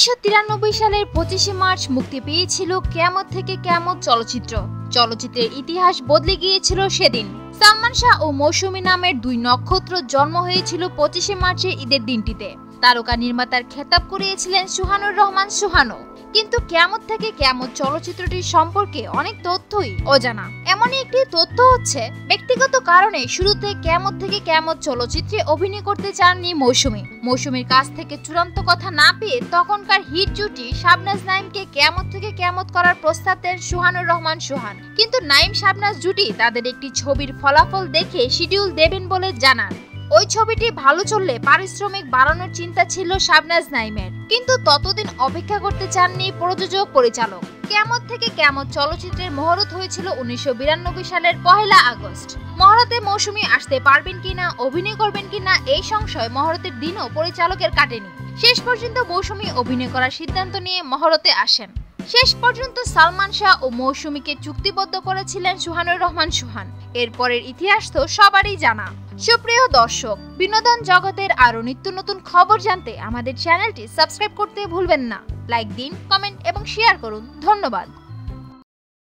1993 সালের 25শে মার্চ মুক্তি পেয়েছিল কিয়ামত থেকে কিয়ামত চলচ্চিত্র। চলচ্চিত্রের ইতিহাস বদলে গিয়েছিল সেদিন। সালমান শাহ ও মৌসুমী নামের দুই নক্ষত্র জন্ম হয়েছিল 25শে মার্চের ঈদের দিনটিতে। তারকা নির্মাতার খেতাব কুড়িয়েছিলেন সুহানুর রহমান সুহানু। কিন্তু কিয়ামত থেকে কিয়ামত চলচ্চিত্রটির সম্পর্কে অনেক তথ্যই অজানা। এমনই একটি তথ্য হচ্ছে, ব্যক্তিগত কারণে শুরুতে কিয়ামত থেকে কিয়ামত চলচ্চিত্রে অভিনয় করতে চাননি মৌসুমী। মৌসুমীর কাছ থেকে চূড়ান্ত কথা না পেয়ে তখনকার হিট জুটি শাবনাজ নাইমকে কিয়ামত থেকে কিয়ামত করার প্রস্তাব দেন সুহানুর রহমান সুহান। কিন্তু নাইম শাবনাজ জুটি তাদের একটি ছবির ফলাফল দেখে শিডিউল দেবেন বলে জানান। ওই ছবিটি ভালো চললে পারিশ্রমিক বাড়ানোর চিন্তা ছিল শাবনাজ নাইমের, কিন্তু ততদিন অপেক্ষা করতে চাননি প্রযোজক পরিচালক। কিয়ামত থেকে কিয়ামত চলচ্চিত্রের মহরত হয়েছিল 1992 সালের 1 আগস্ট। মহরতে মৌসুমী আসতে পারবেন কিনা, অভিনয় করবেন কিনা এই সংশয় মহরতের দিনও পরিচালকের কাটেনি। শেষ পর্যন্ত মৌসুমী অভিনয় করার সিদ্ধান্ত নিয়ে মহরতে আসেন। শেষ পর্যন্ত সালমান শাহ ও মৌসুমীকে চুক্তিবদ্ধ করেছিলেন সুহানুর রহমান সুহান। এরপরের ইতিহাস তো সবারই জানা। সুপ্রিয় দর্শক, বিনোদন জগতের আরো নিত্য নতুন খবর জানতে আমাদের চ্যানেলটি সাবস্ক্রাইব করতে ভুলবেন না। লাইক দিন, কমেন্ট এবং শেয়ার করুন। ধন্যবাদ।